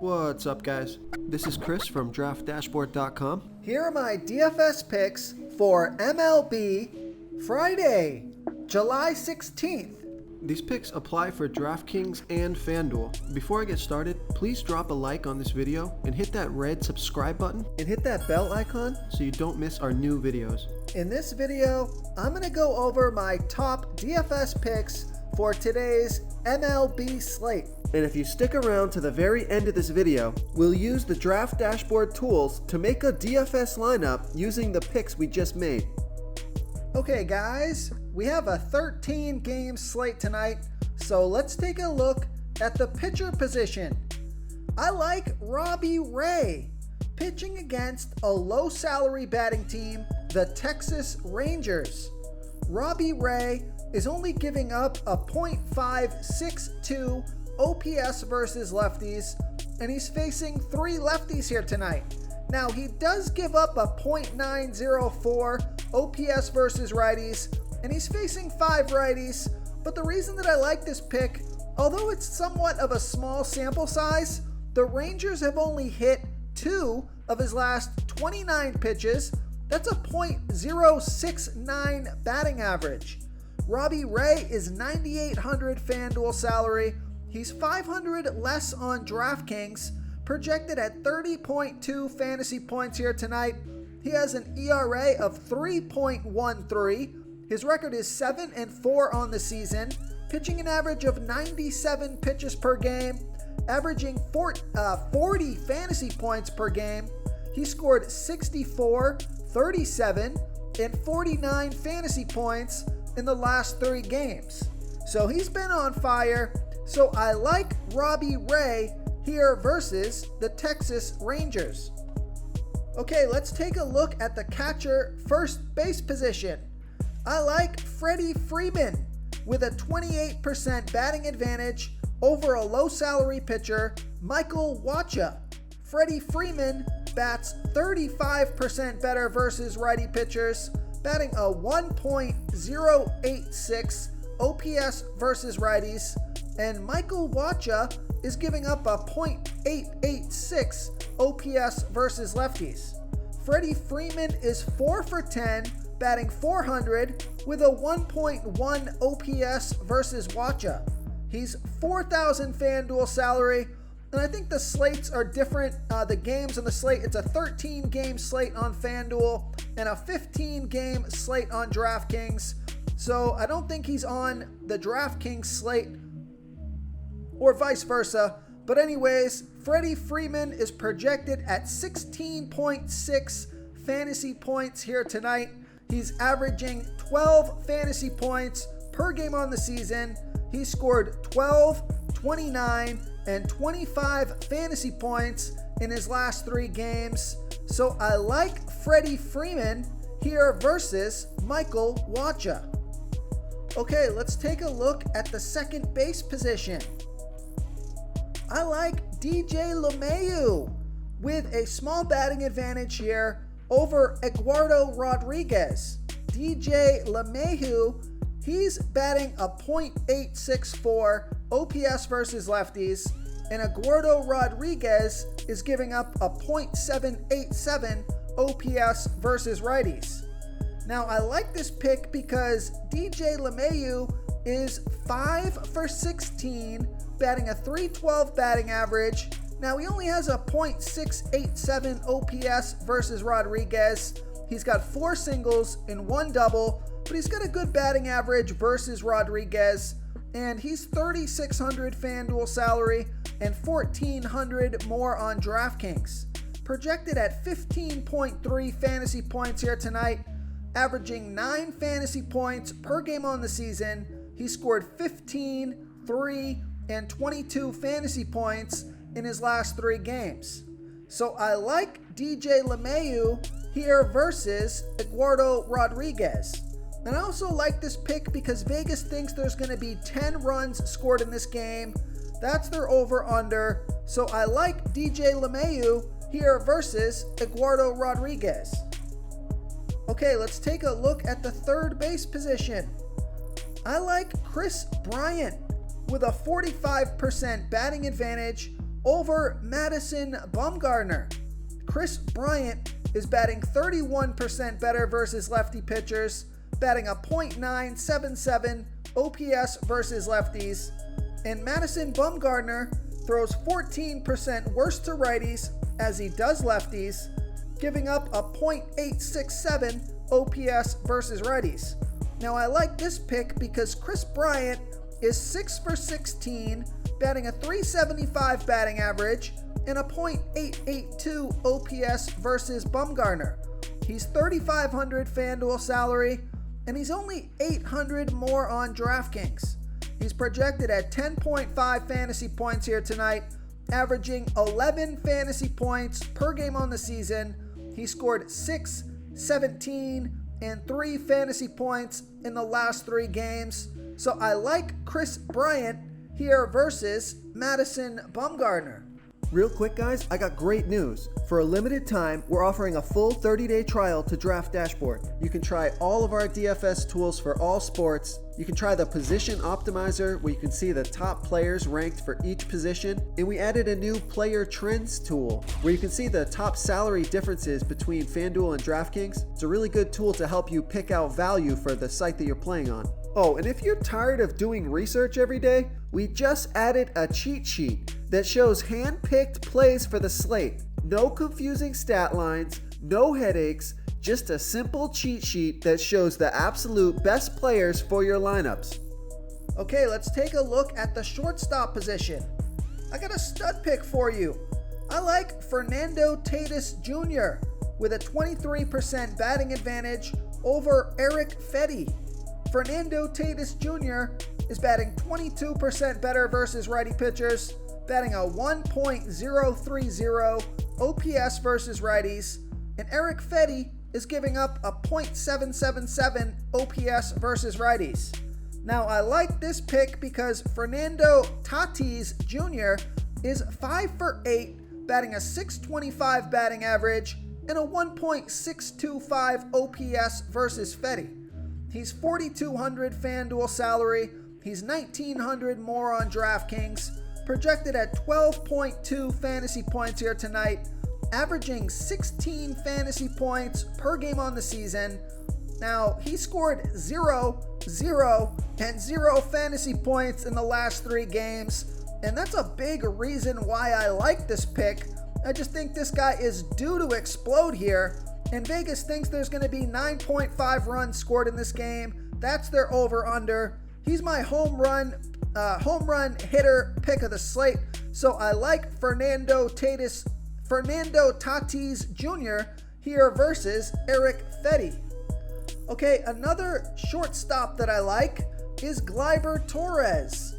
What's up, guys? This is Chris from DraftDashboard.com. Here are my DFS picks for MLB Friday, July 16th. These picks apply for DraftKings and FanDuel. Before I get started, please drop a like on this video and hit that red subscribe button And hit that bell icon. so you don't miss our new videos. In this video, I'm going to go over my top DFS picks for today's MLB slate. And if you stick around to the very end of this video, we'll use the Draft Dashboard tools to make a DFS lineup using the picks we just made. Okay guys, we have a 13-game slate tonight, so let's take a look at the pitcher position. I like Robbie Ray pitching against a low-salary batting team, the Texas Rangers. Robbie Ray is only giving up a .562 OPS versus lefties, and he's facing 3 lefties here tonight. Now, he does give up a .904 OPS versus righties, and he's facing 5 righties, but the reason that I like this pick, although it's somewhat of a small sample size, the Rangers have only hit 2 of his last 29 pitches. That's a .069 batting average. Robbie Ray is 9,800 FanDuel salary. He's 500 less on DraftKings, projected at 30.2 fantasy points here tonight. He has an ERA of 3.13. His record is 7-4 on the season, pitching an average of 97 pitches per game, averaging 40 fantasy points per game. He scored 64, 37, and 49 fantasy points in the last 3 games. So he's been on fire. So I like Robbie Ray here versus the Texas Rangers. Okay, let's take a look at the catcher first base position. I like Freddie Freeman with a 28% batting advantage over a low salary pitcher, Michael Wacha. Freddie Freeman bats 35% better versus righty pitchers, batting a 1.086 OPS versus righties, and Michael Wacha is giving up a .886 OPS versus lefties. Freddie Freeman is 4 for 10, batting .400 with a 1.1 OPS versus Wacha. He's 4,000 FanDuel salary, and I think the slates are different. The games on the slate, it's a 13-game slate on FanDuel and a 15-game slate on DraftKings. So I don't think he's on the DraftKings slate or vice versa. But anyways, Freddie Freeman is projected at 16.6 fantasy points here tonight. He's averaging 12 fantasy points per game on the season. He scored 12, 29, and 25 fantasy points in his last 3 games. So I like Freddie Freeman here versus Michael Wacha. Okay, let's take a look at the second base position. I like DJ LeMahieu with a small batting advantage here over Eduardo Rodriguez. DJ LeMahieu, he's batting a .864 OPS versus lefties, and Eduardo Rodriguez is giving up a .787 OPS versus righties. Now, I like this pick because DJ LeMahieu is 5 for 16, batting a .312 batting average. Now, he only has a .687 OPS versus Rodriguez. He's got 4 singles and 1 double, but he's got a good batting average versus Rodriguez, and he's 3,600 FanDuel salary and 1,400 more on DraftKings. Projected at 15.3 fantasy points here tonight, averaging 9 fantasy points per game on the season. He scored 15, 3, and 22 fantasy points in his last 3 games. So I like DJ LeMahieu here versus Eduardo Rodriguez. And I also like this pick because Vegas thinks there's going to be 10 runs scored in this game. That's their over-under. So I like DJ LeMahieu here versus Eduardo Rodriguez. Okay, let's take a look at the third base position. I like Chris Bryant with a 45% batting advantage over Madison Bumgarner. Chris Bryant is batting 31% better versus lefty pitchers, batting a .977 OPS versus lefties, and Madison Bumgarner throws 14% worse to righties as he does lefties, giving up a .867 OPS versus righties. Now I like this pick because Chris Bryant is 6 for 16, batting a .375 batting average and a .882 OPS versus Bumgarner. He's $3,500 FanDuel salary, and he's only $800 more on DraftKings. He's projected at 10.5 fantasy points here tonight, averaging 11 fantasy points per game on the season. He scored 6, 17, and 3 fantasy points in the last 3 games. So I like Chris Bryant here versus Madison Bumgarner. Real quick, guys, I got great news. For a limited time, we're offering a full 30-day trial to Draft Dashboard. You can try all of our DFS tools for all sports. You can try the Position Optimizer, where you can see the top players ranked for each position. And we added a new Player Trends tool, where you can see the top salary differences between FanDuel and DraftKings. It's a really good tool to help you pick out value for the site that you're playing on. Oh, and if you're tired of doing research every day, we just added a cheat sheet that shows hand-picked plays for the slate. No confusing stat lines, no headaches, just a simple cheat sheet that shows the absolute best players for your lineups. Okay, let's take a look at the shortstop position. I got a stud pick for you. I like Fernando Tatis Jr. with a 23% batting advantage over Eric Fedde. Fernando Tatis Jr. is batting 22% better versus righty pitchers, batting a 1.030 OPS versus righties, and Eric Fedde is giving up a .777 OPS versus righties. Now I like this pick because Fernando Tatis Jr. is 5 for 8, batting a .625 batting average and a 1.625 OPS versus Fedde. He's $4,200 FanDuel salary. He's $1,900 more on DraftKings, projected at 12.2 fantasy points here tonight, averaging 16 fantasy points per game on the season. Now, he scored 0, 0, and 0 fantasy points in the last 3 games, and that's a big reason why I like this pick. I just think this guy is due to explode here, and Vegas thinks there's going to be 9.5 runs scored in this game. That's their over-under. He's my home run hitter pick of the slate, so I like Fernando Tatis Jr. here versus Eric Fedde. Okay, another shortstop that I like is Gleyber Torres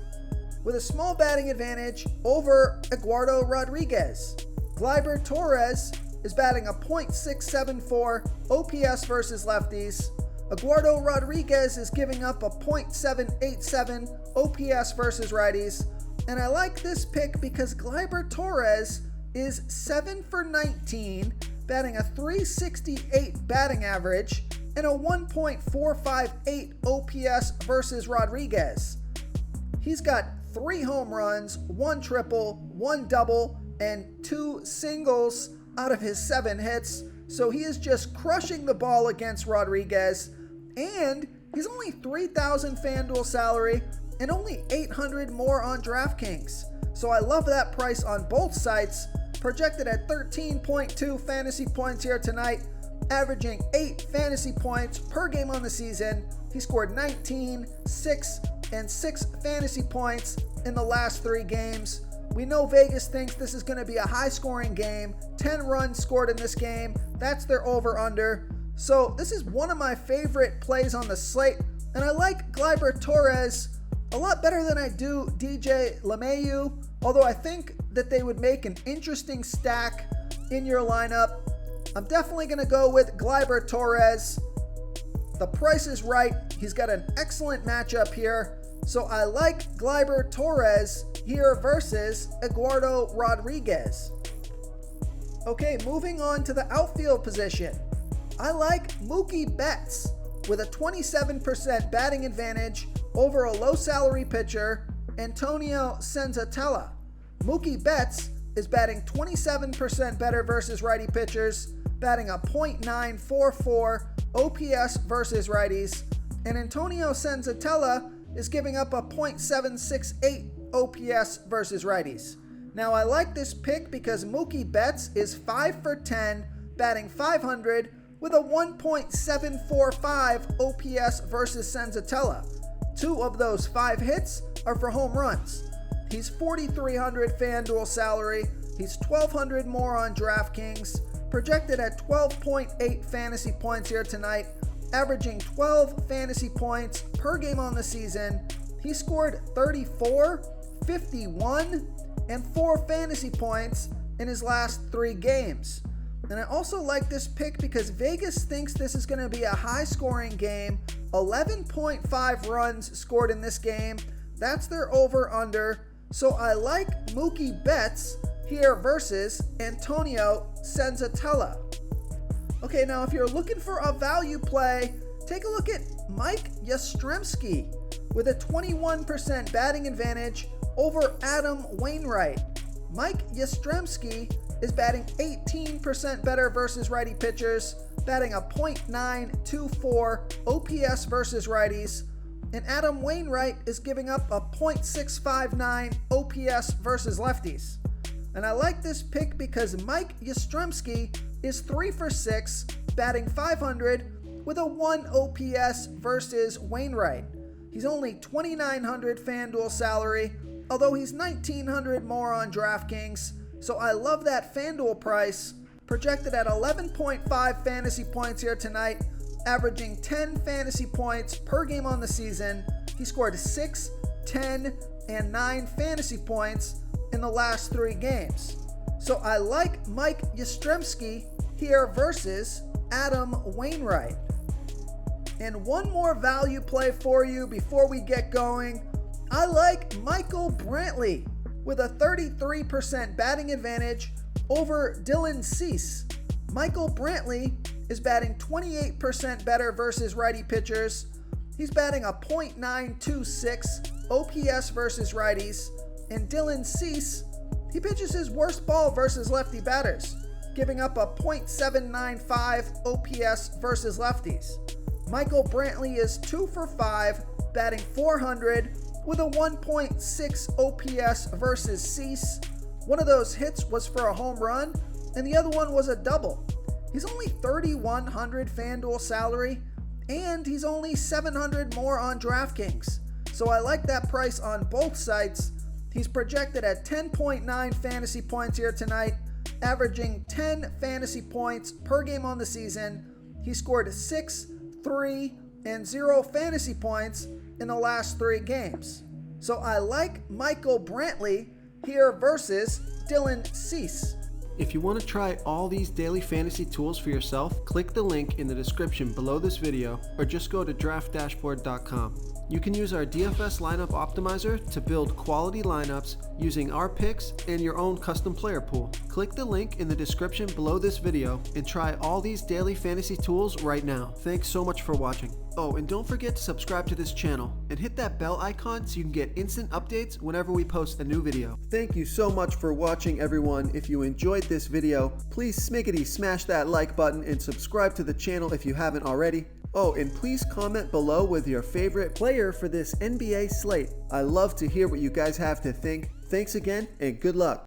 with a small batting advantage over Eduardo Rodriguez. Gleyber Torres is batting a .674 OPS versus lefties. Eduardo Rodriguez is giving up a .787 OPS versus righties. And I like this pick because Gleyber Torres is 7 for 19, batting a .368 batting average and a 1.458 OPS versus Rodriguez. He's got 3 home runs, 1 triple, 1 double, and 2 singles out of his 7 hits. So he is just crushing the ball against Rodriguez. And he's only $3,000 FanDuel salary and only $800 more on DraftKings. So I love that price on both sites. Projected at 13.2 fantasy points here tonight, averaging 8 fantasy points per game on the season. He scored 19, 6, and 6 fantasy points in the last 3 games. We know Vegas thinks this is going to be a high-scoring game. 10 runs scored in this game. That's their over-under. So this is one of my favorite plays on the slate, and I like Gleyber Torres a lot better than I do DJ LeMahieu, although I think that they would make an interesting stack in your lineup. I'm definitely going to go with Gleyber Torres. The price is right. He's got an excellent matchup here. So I like Gleyber Torres here versus Eduardo Rodriguez. Okay, moving on to the outfield position. I like Mookie Betts with a 27% batting advantage over a low salary pitcher, Antonio Senzatella. Mookie Betts is batting 27% better versus righty pitchers, batting a .944 OPS versus righties, and Antonio Senzatella is giving up a .768 OPS versus righties. Now I like this pick because Mookie Betts is 5 for 10, batting .500 with a 1.745 OPS versus Senzatella. 2 of those 5 hits are for home runs. He's 4,300 FanDuel salary. He's 1,200 more on DraftKings, projected at 12.8 fantasy points here tonight, averaging 12 fantasy points per game on the season. He scored 34, 51, and 4 fantasy points in his last 3 games. And I also like this pick because Vegas thinks this is going to be a high-scoring game. 11.5 runs scored in this game. That's their over-under. So I like Mookie Betts here versus Antonio Senzatella. Okay, now if you're looking for a value play, take a look at Mike Yastrzemski with a 21% batting advantage over Adam Wainwright. Mike Yastrzemski is batting 18% better versus righty pitchers, batting a .924 OPS versus righties, and Adam Wainwright is giving up a .659 OPS versus lefties. And I like this pick because Mike Yastrzemski is 3 for 6, batting .500 with a 1 OPS versus Wainwright. He's only 2,900 FanDuel salary, although he's 1,900 more on DraftKings. So I love that FanDuel price, projected at 11.5 fantasy points here tonight, averaging 10 fantasy points per game on the season. He scored 6, 10, and 9 fantasy points in the last 3 games. So I like Mike Yastrzemski here versus Adam Wainwright. And one more value play for you before we get going. I like Michael Brantley with a 33% batting advantage over Dylan Cease. Michael Brantley is batting 28% better versus righty pitchers. He's batting a .926 OPS versus righties. And Dylan Cease, he pitches his worst ball versus lefty batters, giving up a .795 OPS versus lefties. Michael Brantley is 2 for 5, batting .400 with a 1.6 OPS versus Cease. One of those hits was for a home run, and the other one was a double. He's only 3,100 FanDuel salary, and he's only 700 more on DraftKings. So I like that price on both sites. He's projected at 10.9 fantasy points here tonight, averaging 10 fantasy points per game on the season. He scored 6, 3, and 0 fantasy points in the last 3 games. So I like Michael Brantley here versus Dylan Cease. If you want to try all these daily fantasy tools for yourself, click the link in the description below this video or just go to draftdashboard.com. You can use our DFS lineup optimizer to build quality lineups using our picks and your own custom player pool. Click the link in the description below this video and try all these daily fantasy tools right now. Thanks so much for watching. Oh, and don't forget to subscribe to this channel and hit that bell icon so you can get instant updates whenever we post a new video. Thank you so much for watching, everyone. If you enjoyed this video, please smiggity smash that like button and subscribe to the channel if you haven't already. Oh, and please comment below with your favorite player for this NBA slate. I love to hear what you guys have to think. Thanks again, and good luck.